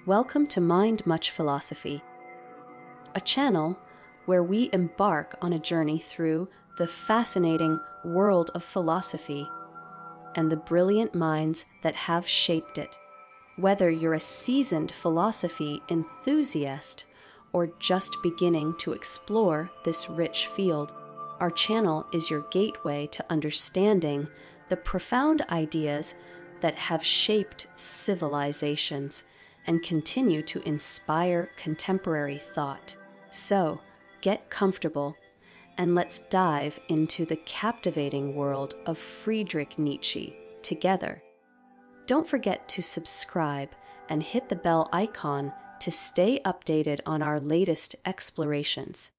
Welcome to Mind Much Philosophy, a channel where we embark on a journey through the fascinating world of philosophy and the brilliant minds that have shaped it. Whether you're a seasoned philosophy enthusiast or just beginning to explore this rich field, our channel is your gateway to understanding the profound ideas that have shaped civilizations and continue to inspire contemporary thought. So, get comfortable and let's dive into the captivating world of Friedrich Nietzsche together. Don't forget to subscribe and hit the bell icon to stay updated on our latest explorations.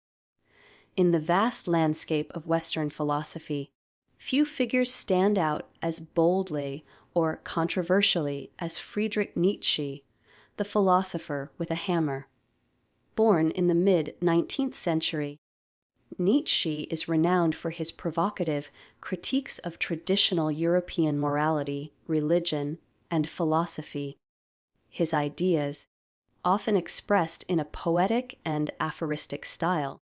In the vast landscape of Western philosophy, few figures stand out as boldly or controversially as Friedrich Nietzsche, the philosopher with a hammer. Born in the mid-19th century, Nietzsche is renowned for his provocative critiques of traditional European morality, religion, and philosophy. His ideas, often expressed in a poetic and aphoristic style,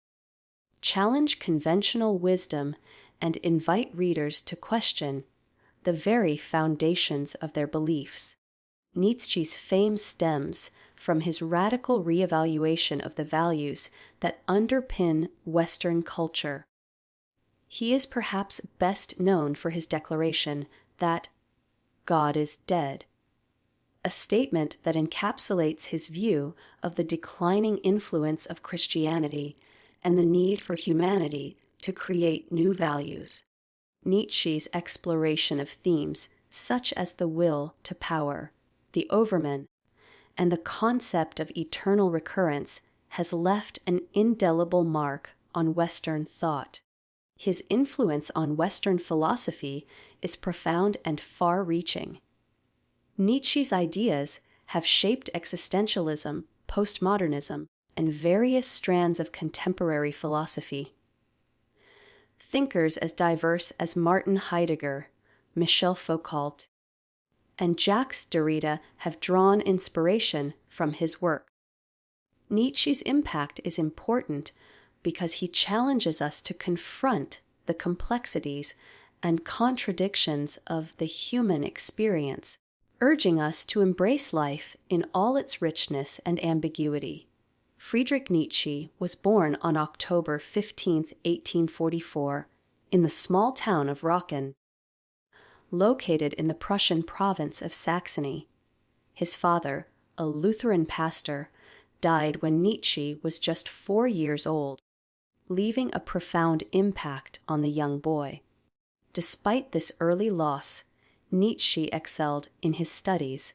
challenge conventional wisdom and invite readers to question the very foundations of their beliefs. Nietzsche's fame stems from his radical reevaluation of the values that underpin Western culture. He is perhaps best known for his declaration that God is dead, a statement that encapsulates his view of the declining influence of Christianity and the need for humanity to create new values. Nietzsche's exploration of themes such as the will to power, the overman, and the concept of eternal recurrence has left an indelible mark on Western thought. His influence on Western philosophy is profound and far-reaching. Nietzsche's ideas have shaped existentialism, postmodernism, and various strands of contemporary philosophy. Thinkers as diverse as Martin Heidegger, Michel Foucault, and Jacques Derrida have drawn inspiration from his work. Nietzsche's impact is important because he challenges us to confront the complexities and contradictions of the human experience, urging us to embrace life in all its richness and ambiguity. Friedrich Nietzsche was born on October 15, 1844, in the small town of Rocken, located in the Prussian province of Saxony. His father, a Lutheran pastor, died when Nietzsche was just 4 years old, leaving a profound impact on the young boy. Despite this early loss, Nietzsche excelled in his studies,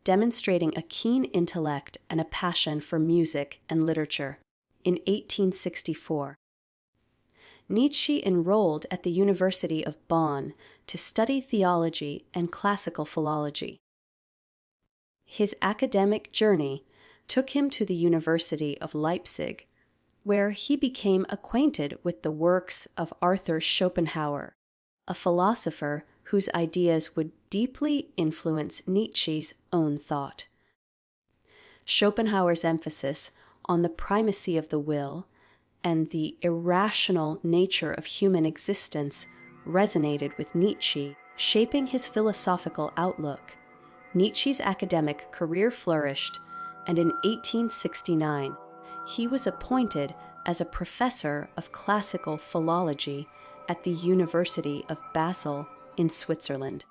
demonstrating a keen intellect and a passion for music and literature. In 1864, Nietzsche enrolled at the University of Bonn to study theology and classical philology. His academic journey took him to the University of Leipzig, where he became acquainted with the works of Arthur Schopenhauer, a philosopher whose ideas would deeply influence Nietzsche's own thought. Schopenhauer's emphasis on the primacy of the will and the irrational nature of human existence resonated with Nietzsche, shaping his philosophical outlook. Nietzsche's academic career flourished, and in 1869, he was appointed as a professor of classical philology at the University of Basel in Switzerland.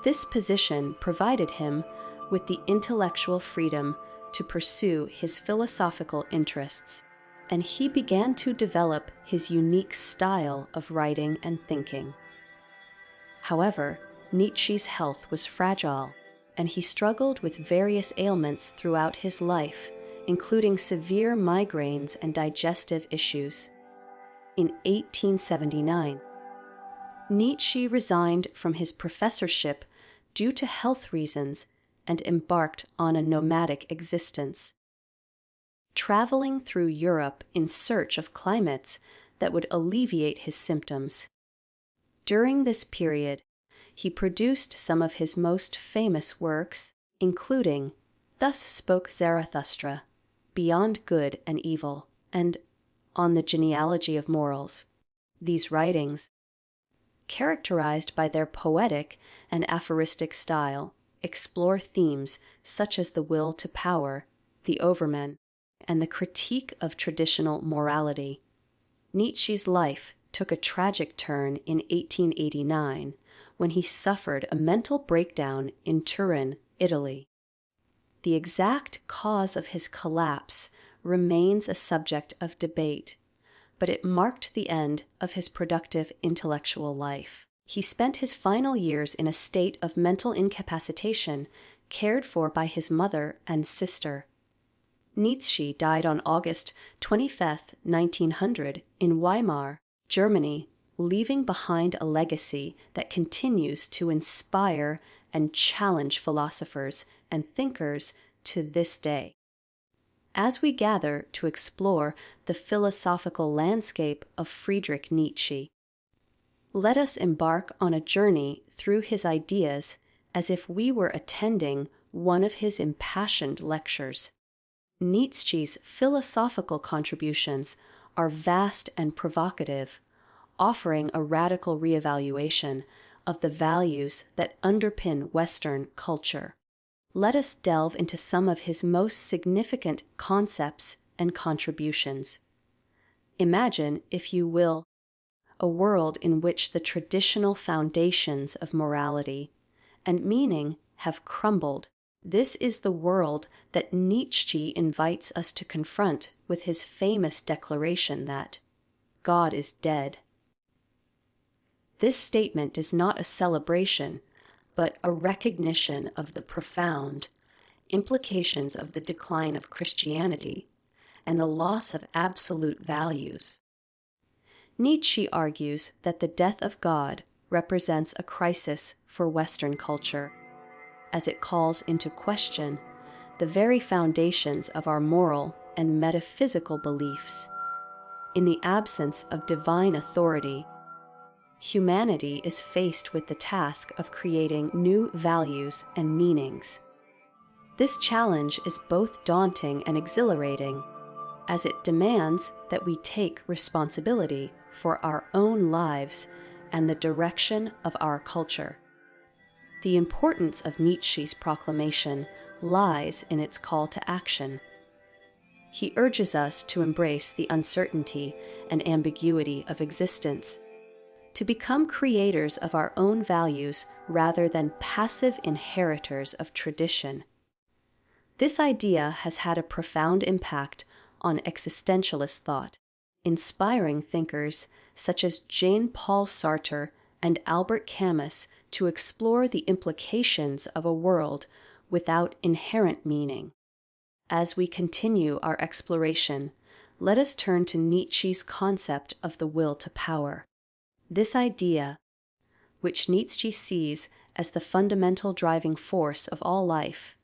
This position provided him with the intellectual freedom to pursue his philosophical interests, and he began to develop his unique style of writing and thinking. However, Nietzsche's health was fragile, and he struggled with various ailments throughout his life, including severe migraines and digestive issues. In 1879, Nietzsche resigned from his professorship due to health reasons and embarked on a nomadic existence, traveling through Europe in search of climates that would alleviate his symptoms. During this period, he produced some of his most famous works, including Thus spoke Zarathustra, Beyond Good and Evil, and On the Genealogy of Morals. These writings, characterized by their poetic and aphoristic style, explore themes such as the will to power, the overman, and the critique of traditional morality. Nietzsche's life took a tragic turn in 1889 when he suffered a mental breakdown in Turin, Italy. The exact cause of his collapse remains a subject of debate, but it marked the end of his productive intellectual life. He spent his final years in a state of mental incapacitation, cared for by his mother and sister. Nietzsche died on August 25, 1900, in Weimar, Germany, leaving behind a legacy that continues to inspire and challenge philosophers and thinkers to this day. As we gather to explore the philosophical landscape of Friedrich Nietzsche, let us embark on a journey through his ideas as if we were attending one of his impassioned lectures. Nietzsche's philosophical contributions are vast and provocative, offering a radical reevaluation of the values that underpin Western culture. Let us delve into some of his most significant concepts and contributions. Imagine, if you will, a world in which the traditional foundations of morality and meaning have crumbled. This is the world that Nietzsche invites us to confront with his famous declaration that God is dead. This statement is not a celebration, but a recognition of the profound implications of the decline of Christianity and the loss of absolute values. Nietzsche argues that the death of God represents a crisis for Western culture, as it calls into question the very foundations of our moral and metaphysical beliefs. In the absence of divine authority, humanity is faced with the task of creating new values and meanings. This challenge is both daunting and exhilarating, as it demands that we take responsibility for our own lives and the direction of our culture. The importance of Nietzsche's proclamation lies in its call to action. He urges us to embrace the uncertainty and ambiguity of existence, to become creators of our own values rather than passive inheritors of tradition. This idea has had a profound impact on existentialist thought, inspiring thinkers such as Jean-Paul Sartre and Albert Camus to explore the implications of a world without inherent meaning. As we continue our exploration, let us turn to Nietzsche's concept of the will to power. This idea, which Nietzsche sees as the fundamental driving force of all life,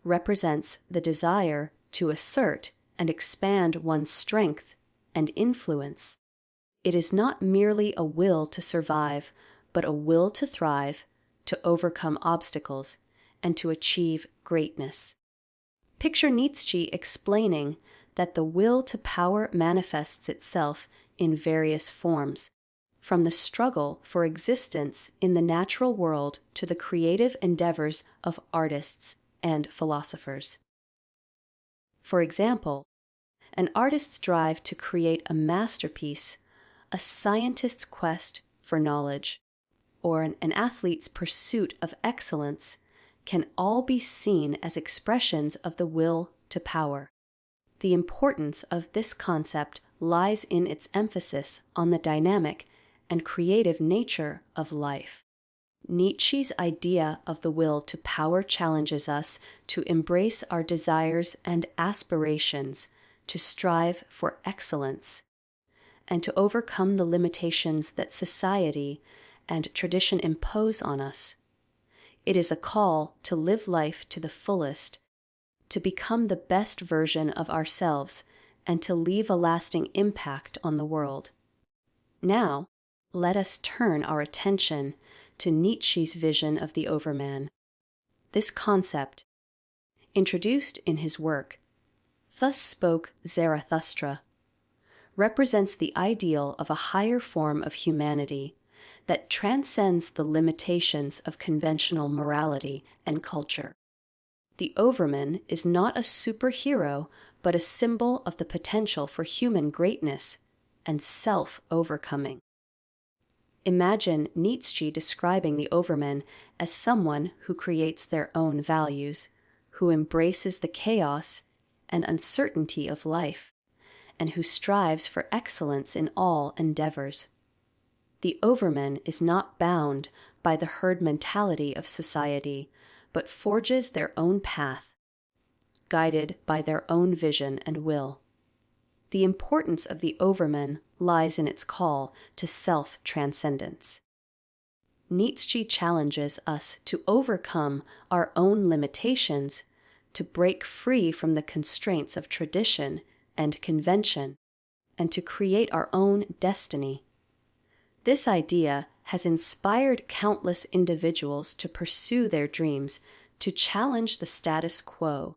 represents the desire to assert and expand one's strength and influence. It is not merely a will to survive, but a will to thrive, to overcome obstacles, and to achieve greatness. Picture Nietzsche explaining that the will to power manifests itself in various forms, from the struggle for existence in the natural world to the creative endeavors of artists and philosophers. For example, an artist's drive to create a masterpiece, a scientist's quest for knowledge, or an athlete's pursuit of excellence can all be seen as expressions of the will to power. The importance of this concept lies in its emphasis on the dynamic and creative nature of life. Nietzsche's idea of the will to power challenges us to embrace our desires and aspirations, to strive for excellence, and to overcome the limitations that society and tradition impose on us. It is a call to live life to the fullest, to become the best version of ourselves, and to leave a lasting impact on the world. Now, let us turn our attention to Nietzsche's vision of the overman. This concept, introduced in his work, "Thus Spoke Zarathustra," represents the ideal of a higher form of humanity that transcends the limitations of conventional morality and culture. The Overman is not a superhero, but a symbol of the potential for human greatness and self-overcoming. Imagine Nietzsche describing the Overman as someone who creates their own values, who embraces the chaos and uncertainty of life, and who strives for excellence in all endeavors. The Overman is not bound by the herd mentality of society, but forges their own path, guided by their own vision and will. The importance of the Overman lies in its call to self-transcendence. Nietzsche challenges us to overcome our own limitations, to break free from the constraints of tradition and convention, and to create our own destiny. This idea has inspired countless individuals to pursue their dreams, to challenge the status quo,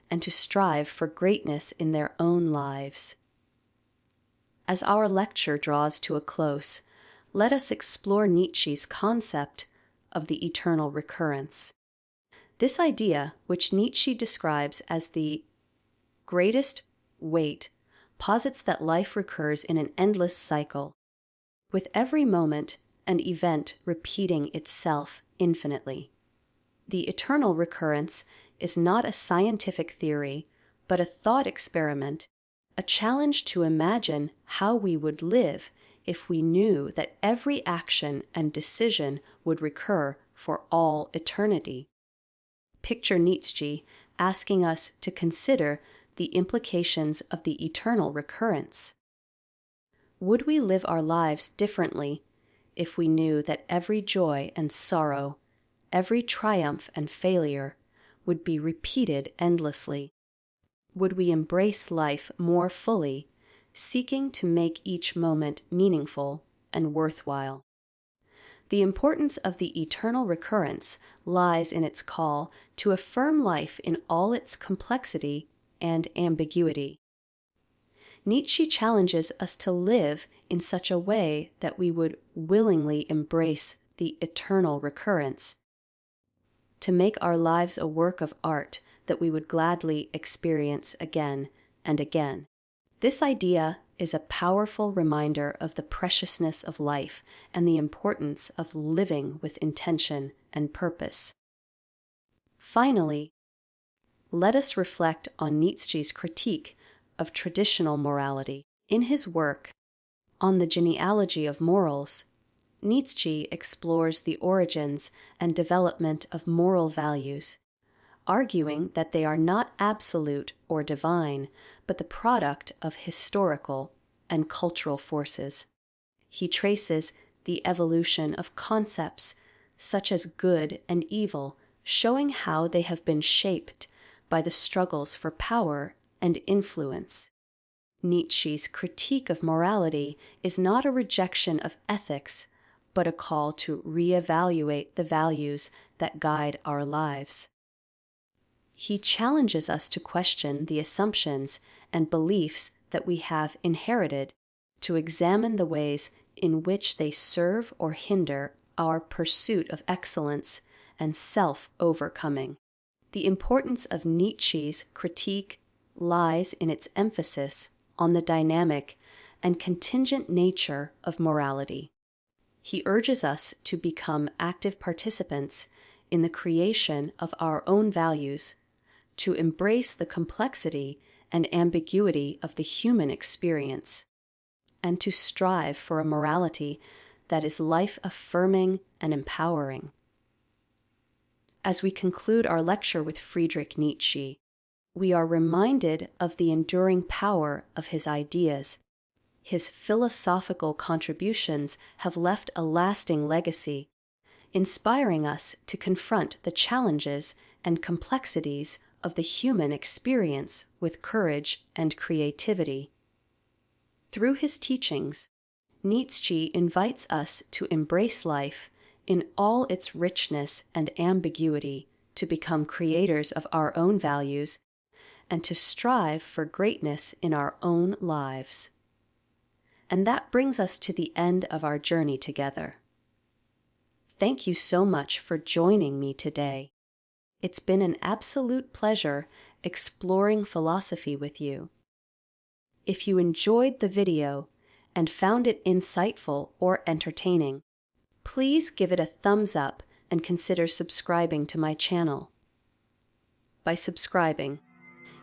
and to strive for greatness in their own lives. As our lecture draws to a close, let us explore Nietzsche's concept of the eternal recurrence. This idea, which Nietzsche describes as the greatest weight, posits that life recurs in an endless cycle, with every moment an event repeating itself infinitely. The eternal recurrence is not a scientific theory, but a thought experiment, a challenge to imagine how we would live if we knew that every action and decision would recur for all eternity. Picture Nietzsche asking us to consider the implications of the eternal recurrence. Would we live our lives differently if we knew that every joy and sorrow, every triumph and failure would be repeated endlessly? Would we embrace life more fully, seeking to make each moment meaningful and worthwhile? The importance of the eternal recurrence lies in its call to affirm life in all its complexity and ambiguity. Nietzsche challenges us to live in such a way that we would willingly embrace the eternal recurrence, to make our lives a work of art that we would gladly experience again and again. This idea is a powerful reminder of the preciousness of life and the importance of living with intention and purpose. Finally, let us reflect on Nietzsche's critique of traditional morality. In his work, On the Genealogy of Morals, Nietzsche explores the origins and development of moral values, arguing that they are not absolute or divine, but the product of historical and cultural forces. He traces the evolution of concepts such as good and evil, showing how they have been shaped by the struggles for power and influence. Nietzsche's critique of morality is not a rejection of ethics, but a call to reevaluate the values that guide our lives. He challenges us to question the assumptions and beliefs that we have inherited, to examine the ways in which they serve or hinder our pursuit of excellence and self-overcoming. The importance of Nietzsche's critique lies in its emphasis on the dynamic and contingent nature of morality. He urges us to become active participants in the creation of our own values, to embrace the complexity and ambiguity of the human experience, and to strive for a morality that is life-affirming and empowering. As we conclude our lecture with Friedrich Nietzsche, we are reminded of the enduring power of his ideas. His philosophical contributions have left a lasting legacy, inspiring us to confront the challenges and complexities of the human experience with courage and creativity. Through his teachings, Nietzsche invites us to embrace life in all its richness and ambiguity, to become creators of our own values and to strive for greatness in our own lives. And that brings us to the end of our journey together. Thank you so much for joining me today. It's been an absolute pleasure exploring philosophy with you. If you enjoyed the video and found it insightful or entertaining, please give it a thumbs up and consider subscribing to my channel. By subscribing,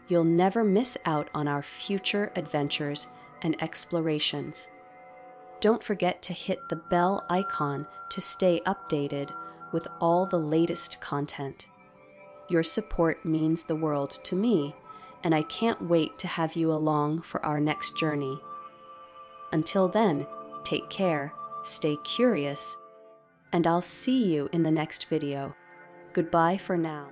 you'll never miss out on our future adventures and explorations. Don't forget to hit the bell icon to stay updated with all the latest content. Your support means the world to me, and I can't wait to have you along for our next journey. Until then, take care, stay curious, and I'll see you in the next video. Goodbye for now.